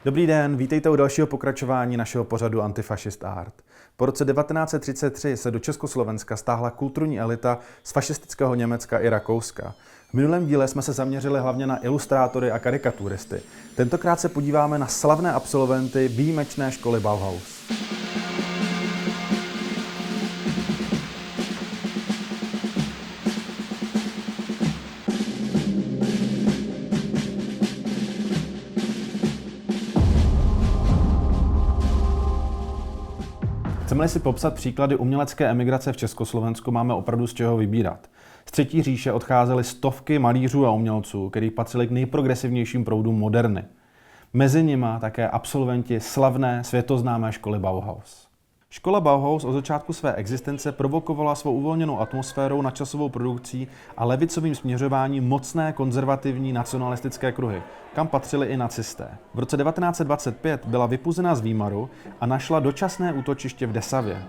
Dobrý den, vítejte u dalšího pokračování našeho pořadu Antifašist Art. Po roce 1933 se do Československa stáhla kulturní elita z fašistického Německa i Rakouska. V minulém díle jsme se zaměřili hlavně na ilustrátory a karikaturisty. Tentokrát se podíváme na slavné absolventy výjimečné školy Bauhaus. Chceme-li si popsat příklady umělecké emigrace v Československu, máme opravdu z čeho vybírat. Z Třetí říše odcházely stovky malířů a umělců, kteří patřili k nejprogresivnějším proudům moderny. Mezi nimi také absolventi slavné světoznámé školy Bauhaus. Škola Bauhaus od začátku své existence provokovala svou uvolněnou atmosférou, nadčasovou produkcí a levicovým směřováním mocné konzervativní nacionalistické kruhy, kam patřili i nacisté. V roce 1925 byla vypuzena z Výmaru a našla dočasné útočiště v Dessavě.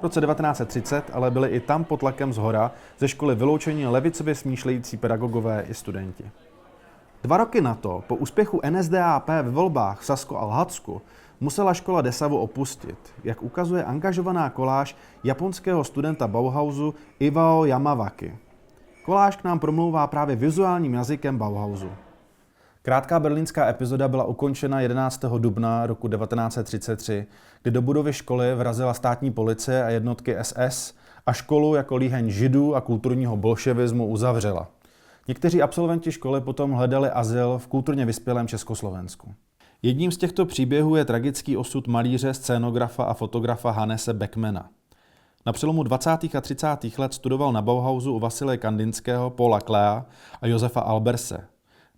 V roce 1930 ale byli i tam pod tlakem zhora ze školy vyloučeni levicově smýšlející pedagogové i studenti. 2 roky na to, po úspěchu NSDAP ve volbách v Sasko a Lhatsku, musela škola Dessavu opustit, jak ukazuje angažovaná koláž japonského studenta Bauhausu Iwao Yamawaki. Koláž k nám promlouvá právě vizuálním jazykem Bauhausu. Krátká berlínská epizoda byla ukončena 11. dubna roku 1933, kdy do budovy školy vrazila státní policie a jednotky SS a školu jako líheň židů a kulturního bolševismu uzavřela. Někteří absolventi školy potom hledali azyl v kulturně vyspělém Československu. Jedním z těchto příběhů je tragický osud malíře, scénografa a fotografa Hannese Beckmana. Na přelomu 20. a 30. let studoval na Bauhausu u Vasile Kandinského, Paula Klea a Josefa Alberse.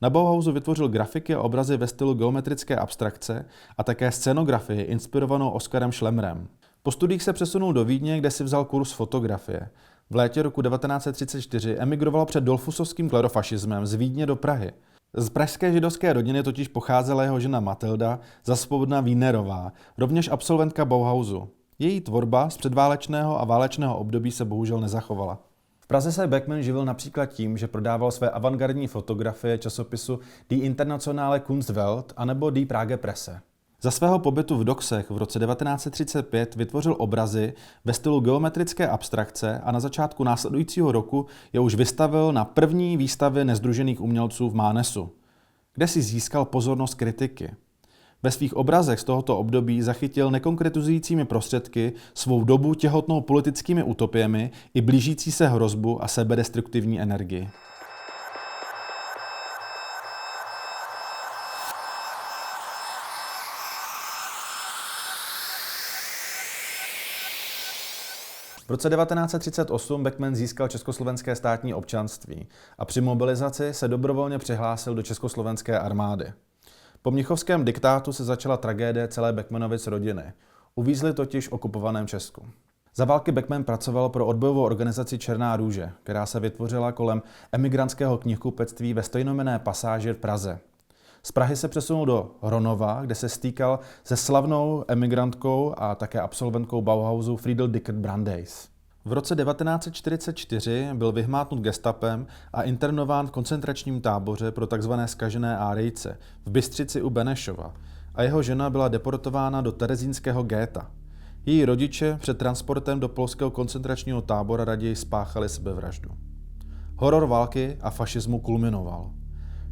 Na Bauhausu vytvořil grafiky a obrazy ve stylu geometrické abstrakce a také scénografii inspirovanou Oskarem Schlemmerem. Po studiích se přesunul do Vídně, kde si vzal kurz fotografie. V létě roku 1934 emigroval před dolfusovským klerofašismem z Vídně do Prahy. Z pražské židovské rodiny totiž pocházela jeho žena Matilda Zasvobodna Wienerová, rovněž absolventka Bauhausu. Její tvorba z předválečného a válečného období se bohužel nezachovala. V Praze se Beckman živil například tím, že prodával své avantgardní fotografie časopisu Die Internationale Kunstwelt anebo Die Prager Presse. Za svého pobytu v Doxech v roce 1935 vytvořil obrazy ve stylu geometrické abstrakce a na začátku následujícího roku je už vystavil na první výstavě nesdružených umělců v Mánesu, kde si získal pozornost kritiky. Ve svých obrazech z tohoto období zachytil nekonkretizujícími prostředky svou dobu těhotnou politickými utopiemi i blížící se hrozbu a sebedestruktivní energii. V roce 1938 Beckman získal československé státní občanství a při mobilizaci se dobrovolně přihlásil do československé armády. Po mnichovském diktátu se začala tragédie celé Beckmanovy rodiny. Uvízli totiž v okupovaném Česku. Za války Beckman pracoval pro odbojovou organizaci Černá růže, která se vytvořila kolem emigrantského knihkupectví ve stejnojmenné Pasáži v Praze. Z Prahy se přesunul do Hronova, kde se stýkal se slavnou emigrantkou a také absolventkou Bauhausu Friedel Dickert-Brandeis. V roce 1944 byl vyhmátnut gestapem a internován v koncentračním táboře pro tzv. Zkažené árijce v Bystřici u Benešova a jeho žena byla deportována do terezínského géta. Její rodiče před transportem do polského koncentračního tábora raději spáchali sebevraždu. Horor války a fašismu kulminoval.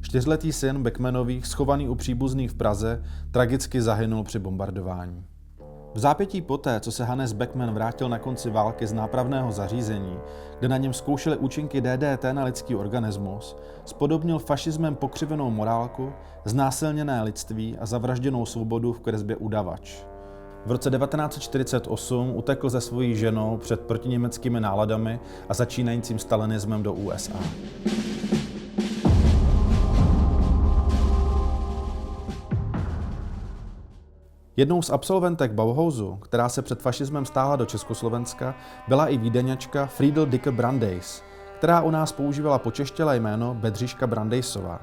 4letý syn Beckmanových, schovaný u příbuzných v Praze, tragicky zahynul při bombardování. V zápětí poté, co se Hannes Beckman vrátil na konci války z nápravného zařízení, kde na něm zkoušeli účinky DDT na lidský organismus, spodobnil fašismem pokřivenou morálku, znásilněné lidství a zavražděnou svobodu v kresbě Udavač. V roce 1948 utekl se svojí ženou před protiněmeckými náladami a začínajícím stalinismem do USA. Jednou z absolventek Bauhausu, která se před fašismem stáhla do Československa, byla i Vídeňačka Friedel Dickert-Brandeis, která u nás používala počeštělé jméno Bedřiška Brandeisová.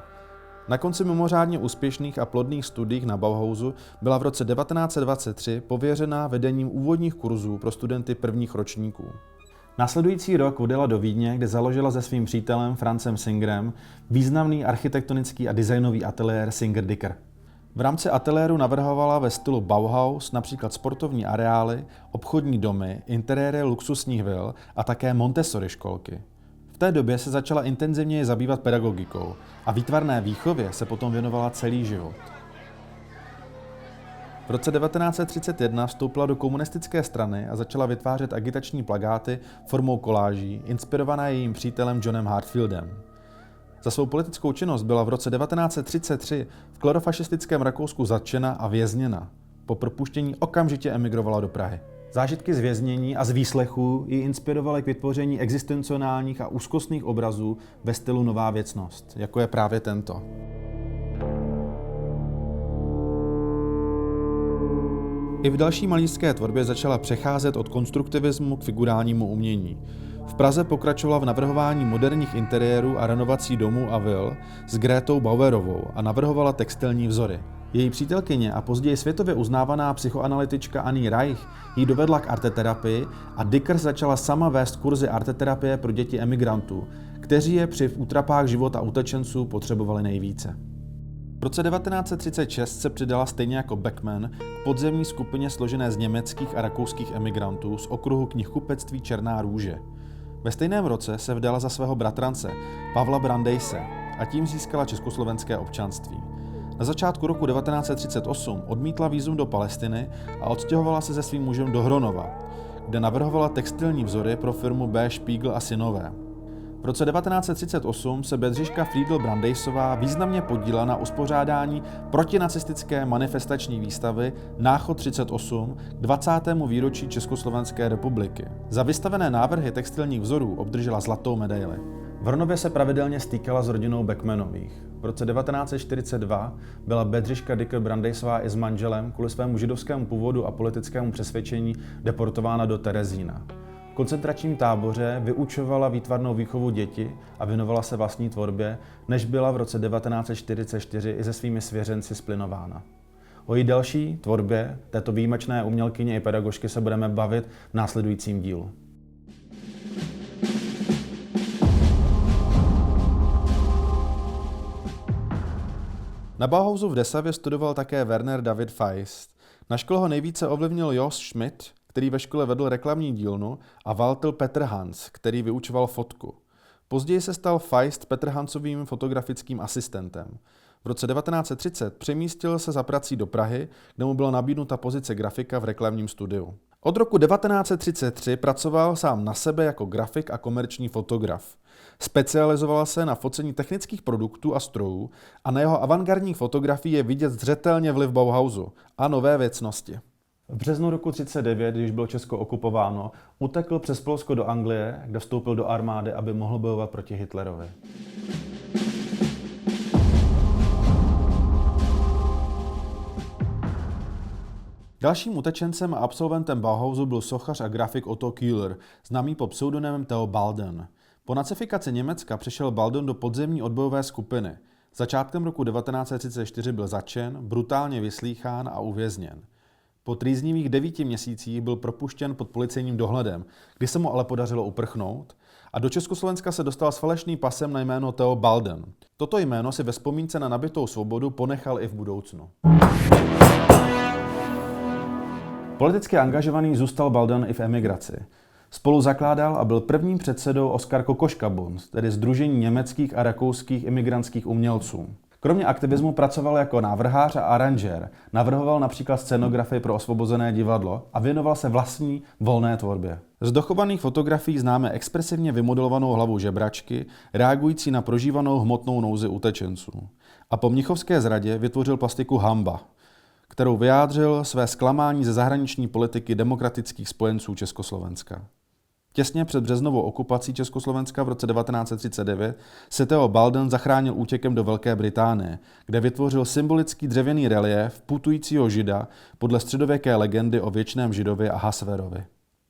Na konci mimořádně úspěšných a plodných studií na Bauhausu byla v roce 1923 pověřena vedením úvodních kurzů pro studenty prvních ročníků. Následující rok odjela do Vídně, kde založila se svým přítelem Franzem Singerem významný architektonický a designový ateliér Singer Dicker. V rámci ateliéru navrhovala ve stylu Bauhaus například sportovní areály, obchodní domy, interiéry luxusních vil a také Montessori školky. V té době se začala intenzivněji zabývat pedagogikou a výtvarné výchově se potom věnovala celý život. V roce 1931 vstoupila do komunistické strany a začala vytvářet agitační plakáty formou koláží, inspirované jejím přítelem Johnem Heartfieldem. Za svou politickou činnost byla v roce 1933 v klorofašistickém Rakousku zatčena a vězněna. Po propuštění okamžitě emigrovala do Prahy. Zážitky z věznění a z výslechů ji inspirovaly k vytvoření existencionálních a úzkostných obrazů ve stylu nová věcnost, jako je právě tento. I v další malířské tvorbě začala přecházet od konstruktivismu k figurálnímu umění. V Praze pokračovala v navrhování moderních interiérů a renovací domů a vil s Grétou Bauerovou a navrhovala textilní vzory. Její přítelkyně a později světově uznávaná psychoanalytička Annie Reich jí dovedla k arteterapii a Dickers začala sama vést kurzy arteterapie pro děti emigrantů, kteří je při útrapách života utečenců potřebovali nejvíce. V roce 1936 se přidala stejně jako Beckmann k podzemní skupině složené z německých a rakouských emigrantů z okruhu knihkupectví Černá růže. Ve stejném roce se vdala za svého bratrance Pavla Brandeise a tím získala československé občanství. Na začátku roku 1938 odmítla vízum do Palestiny a odstěhovala se se svým mužem do Hronova, kde navrhovala textilní vzory pro firmu B. Spiegel a synové. V roce 1938 se Bedřiška Friedl Brandeisová významně podílela na uspořádání protinacistické manifestační výstavy Náchod 38 k 20. výročí Československé republiky. Za vystavené návrhy textilních vzorů obdržela zlatou medaili. V Hronově se pravidelně stýkala s rodinou Beckmanových. V roce 1942 byla Bedřiška Dicker Brandeisová i s manželem kvůli svému židovskému původu a politickému přesvědčení deportována do Terezína. V koncentračním táboře vyučovala výtvarnou výchovu děti a věnovala se vlastní tvorbě, než byla v roce 1944 i se svými svěřenci splinována. O její další tvorbě této výjimečné umělkyně i pedagožky se budeme bavit v následujícím dílu. Na Bauhausu v Dessavě studoval také Werner David Feist. Na škole ho nejvíce ovlivnil Jos Schmidt, který ve škole vedl reklamní dílnu, a Walter Peterhans, který vyučoval fotku. Později se stal Feist Peterhansovým fotografickým asistentem. V roce 1930 přemístil se za prací do Prahy, kde mu byla nabídnuta pozice grafika v reklamním studiu. Od roku 1933 pracoval sám na sebe jako grafik a komerční fotograf. Specializoval se na focení technických produktů a strojů a na jeho avantgardních fotografiích je vidět zřetelně vliv Bauhausu a nové věcnosti. V březnu roku 1939, když bylo Česko okupováno, utekl přes Polsko do Anglie, kde vstoupil do armády, aby mohl bojovat proti Hitlerovi. Dalším utečencem a absolventem Bauhausu byl sochař a grafik Otto Kühler, známý pod pseudonymem Theo Balden. Po nacifikaci Německa přešel Balden do podzemní odbojové skupiny. Začátkem roku 1934 byl zatčen, brutálně vyslýchán a uvězněn. Po trýznivých 9 měsících byl propuštěn pod policejním dohledem, kdy se mu ale podařilo uprchnout a do Československa se dostal s falešným pasem na jméno Theo Balden. Toto jméno si ve vzpomínce na nabytou svobodu ponechal i v budoucnu. Politicky angažovaný zůstal Balden i v emigraci. Spolu zakládal a byl prvním předsedou Oskar Kokoschka-Bund, tedy Sdružení německých a rakouských imigrantských umělců. Kromě aktivismu pracoval jako návrhář a aranžér, navrhoval například scenografii pro Osvobozené divadlo a věnoval se vlastní volné tvorbě. Z dochovaných fotografií známe expresivně vymodelovanou hlavu žebračky, reagující na prožívanou hmotnou nouzi utečenců. A po mnichovské zradě vytvořil plastiku Hamba, kterou vyjádřil své zklamání ze zahraniční politiky demokratických spojenců Československa. Těsně před březnovou okupací Československa v roce 1939 se Theo Balden zachránil útěkem do Velké Británie, kde vytvořil symbolický dřevěný reliéf putujícího žida podle středověké legendy o věčném židovi a Hasverovi.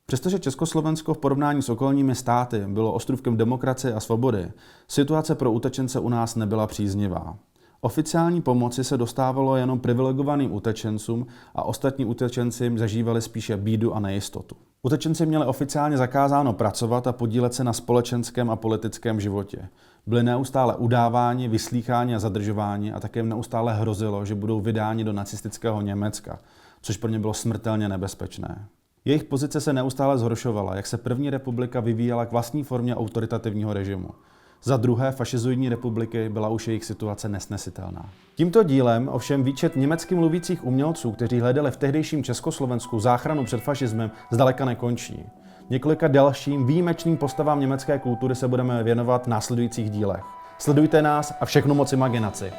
Přestože Československo v porovnání s okolními státy bylo ostrůvkem demokracie a svobody, situace pro utečence u nás nebyla příznivá. Oficiální pomoci se dostávalo jenom privilegovaným utečencům a ostatní utečenci zažívali spíše bídu a nejistotu. Utečenci měli oficiálně zakázáno pracovat a podílet se na společenském a politickém životě. Byli neustále udáváni, vyslýcháni a zadržováni a také jim neustále hrozilo, že budou vydáni do nacistického Německa, což pro ně bylo smrtelně nebezpečné. Jejich pozice se neustále zhoršovala, jak se první republika vyvíjela k vlastní formě autoritativního režimu. Za druhé fašizoidní republiky byla už jejich situace nesnesitelná. Tímto dílem ovšem výčet německy mluvících umělců, kteří hledali v tehdejším Československu záchranu před fašismem, zdaleka nekončí. Několika dalším výjimečným postavám německé kultury se budeme věnovat v následujících dílech. Sledujte nás a všechnu moc imaginaci.